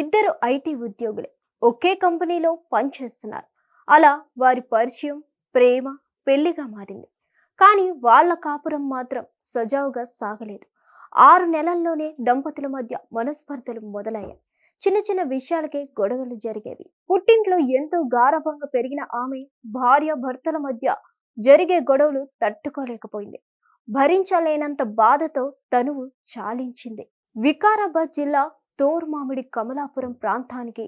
ఇద్దరు ఐటీ ఉద్యోగులే ఒకే కంపెనీలో పనిచేస్తున్నారు. అలా వారి పరిచయం, ప్రేమ, పెళ్లిగా మారింది. కానీ వాళ్ళ కాపురం మాత్రం సజావుగా సాగలేదు. 6 నెలల్లోనే దంపతుల మధ్య మనస్పర్ధలు మొదలయ్యాయి. చిన్న చిన్న విషయాలకే గొడవలు జరిగేవి. పుట్టింట్లో ఎంతో గారాబంగా పెరిగిన ఆమె భార్య భర్తల మధ్య జరిగే గొడవలు తట్టుకోలేకపోయింది. భరించలేనంత బాధతో తనువు చాలించింది. వికారాబాద్ జిల్లా తోర్మామిడి కమలాపురం ప్రాంతానికి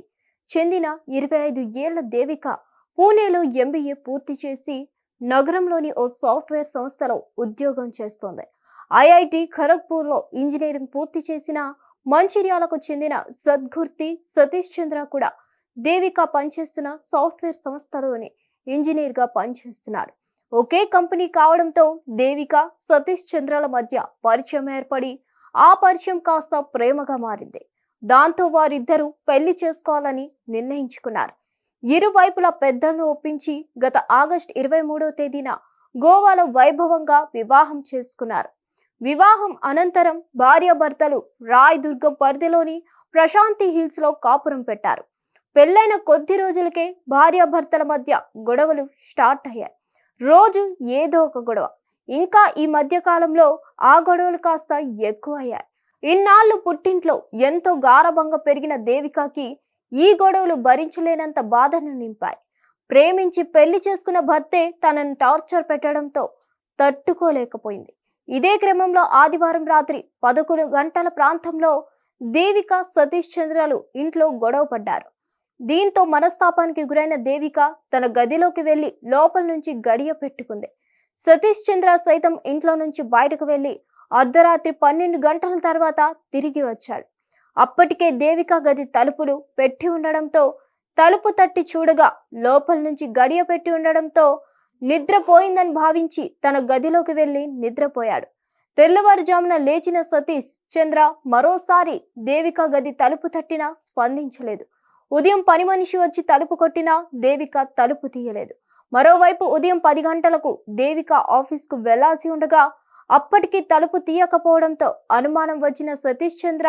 చెందిన 25 ఏళ్ల దేవిక పూణేలో MBA పూర్తి చేసి నగరంలోని ఓ సాఫ్ట్వేర్ సంస్థలో ఉద్యోగం చేస్తోంది. IIT ఖరగ్పూర్లో ఇంజనీరింగ్ పూర్తి చేసిన మంచిర్యాలకు చెందిన సద్గుర్తి సతీష్ చంద్ర కూడా దేవిక పనిచేస్తున్న సాఫ్ట్వేర్ సంస్థలోనే ఇంజనీర్గా పనిచేస్తున్నారు. ఒకే కంపెనీ కావడంతో దేవిక సతీష్ చంద్రల మధ్య పరిచయం ఏర్పడి ఆ పరిచయం కాస్త ప్రేమగా మారింది. దాంతో వారిద్దరూ పెళ్లి చేసుకోవాలని నిర్ణయించుకున్నారు. ఇరువైపులా పెద్దలను ఒప్పించి గత ఆగస్టు 23వ తేదీన గోవాలో వైభవంగా వివాహం చేసుకున్నారు. వివాహం అనంతరం భార్యాభర్తలు రాయదుర్గం పరిధిలోని ప్రశాంతి హిల్స్ లో కాపురం పెట్టారు. పెళ్లైన కొద్ది రోజులకే భార్యాభర్తల మధ్య గొడవలు స్టార్ట్ అయ్యాయి. రోజు ఏదో ఒక గొడవ. ఇంకా ఈ మధ్య కాలంలో ఆ గొడవలు కాస్త ఎక్కువ అయ్యాయి. ఇన్నాళ్ళు పుట్టింట్లో ఎంతో గారాబంగా పెరిగిన దేవికకి ఈ గొడవలు భరించలేనంత బాధను నింపాయి. ప్రేమించి పెళ్లి చేసుకున్న భర్తే తనను టార్చర్ పెట్టడంతో తట్టుకోలేకపోయింది. ఇదే క్రమంలో ఆదివారం రాత్రి 11 గంటల ప్రాంతంలో దేవిక సతీష్ చంద్రలు ఇంట్లో గొడవ పడ్డారు. దీంతో మనస్తాపానికి గురైన దేవిక తన గదిలోకి వెళ్లి లోపల నుంచి గడియ పెట్టుకుంది. సతీష్ చంద్ర సైతం ఇంట్లో నుంచి బయటకు వెళ్లి అర్ధరాత్రి 12 గంటల తర్వాత తిరిగి వచ్చాడు. అప్పటికే దేవిక గది తలుపులు పెట్టి ఉండడంతో తలుపు తట్టి చూడగా లోపల నుంచి గడియ పెట్టి ఉండడంతో నిద్రపోయిందని భావించి తన గదిలోకి వెళ్లి నిద్రపోయాడు. తెల్లవారుజామున లేచిన సతీష్ చంద్ర మరోసారి దేవిక గది తలుపు తట్టినా స్పందించలేదు. ఉదయం పని మనిషి వచ్చి తలుపు కొట్టినా దేవిక తలుపు తీయలేదు. మరోవైపు ఉదయం 10 గంటలకు దేవిక ఆఫీస్కు వెళ్లాల్సి ఉండగా అప్పటికి తలుపు తీయకపోవడంతో అనుమానం వచ్చిన సతీష్ చంద్ర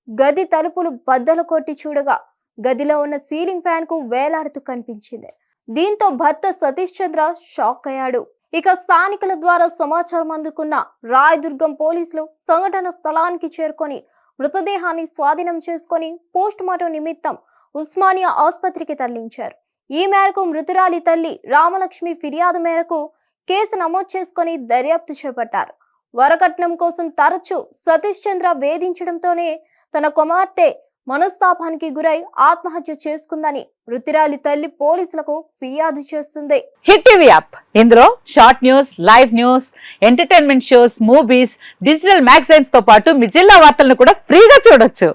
గది తలుపులు బద్దలు కొట్టి చూడగా గదిలో ఉన్న సీలింగ్ ఫ్యాన్ కు వేలాడుతూ కనిపించింది. దీంతో భర్త సతీష్ చంద్ర షాక్ అయ్యాడు. ఇక స్థానికుల ద్వారా సమాచారం అందుకున్న రాయదుర్గం పోలీసులు సంఘటన స్థలానికి చేరుకొని మృతదేహాన్ని స్వాధీనం చేసుకొని పోస్ట్ మార్టం నిమిత్తం ఉస్మానియా ఆసుపత్రికి తరలించారు. ఈ మేరకు మృతురాలి తల్లి రామలక్ష్మి ఫిర్యాదు మేరకు కేసు నమోదు చేసుకొని దర్యాప్తు చేపట్టారు. వరకట్నం కోసం తరచూ సతీష్ చంద్ర వేధించడంతోనే తన కుమార్తె మనస్తాపానికి గురై ఆత్మహత్య చేసుకుందని మృతురాలి తల్లి పోలీసులకు ఫిర్యాదు చేస్తుంది. హిట్ టీవీ యాప్ ఇందులో short news, live news, entertainment shows, movies, digital magazines తో పాటు మీ జిల్లా వార్తలను కూడా ఫ్రీగా చూడొచ్చు.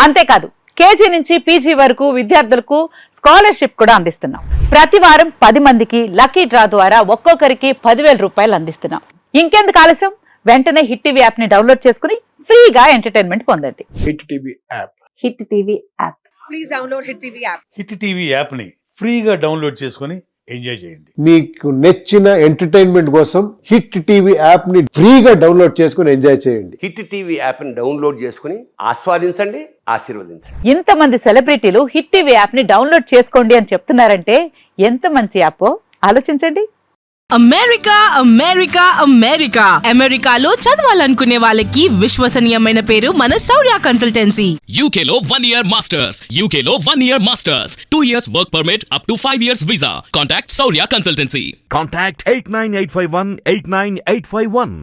అంతేకాదు KG నుంచి PG వరకు విద్యార్థులకు స్కాలర్షిప్ కూడా అందిస్తున్నాం. ప్రతి వారం 10 మందికి లక్కీ డ్రా ద్వారా ఒక్కొక్కరికి 10,000 రూపాయలు అందిస్తున్నాం. ఇంకెందుకు ఆలస్యం, వెంటనే హిట్ టీవీ యాప్ ని డౌన్లోడ్ చేసుకుని ఫ్రీగా ఎంటర్టైన్మెంట్ పొందండి. Hit TV app. Hit TV app. Please download hit TV app. Hit TV app ని ఫ్రీగా డౌన్లోడ్ చేసుకుని ఎంజాయ్ చేయండి. మీకు నచ్చిన ఎంటర్టైన్మెంట్ కోసం హిట్ టీవీ యాప్ ని ఫ్రీగా డౌన్లోడ్ చేసుకుని ఎంజాయ్ చేయండి. హిట్ టీవీ యాప్ ని డౌన్లోడ్ చేసుకుని ఆస్వాదించండి, ఆశీర్వదించండి. ఇంతమంది సెలబ్రిటీలు హిట్ టీవీ యాప్ ని డౌన్లోడ్ చేసుకోండి అని చెప్తున్నారంటే ఎంత మంచి యాప్ ఆలోచించండి. అమెరికా అమెరికా అమెరికా అమెరికాలో చదవాలనుకునే వాళ్ళకి విశ్వసనీయమైన పేరు మన శౌర్య కన్సల్టెన్సీ. UK లో 1 year masters. UK లో 1 year masters. 2 years work permit up to 5 years visa. Contact Saurya Consultancy. Contact 89851 89851.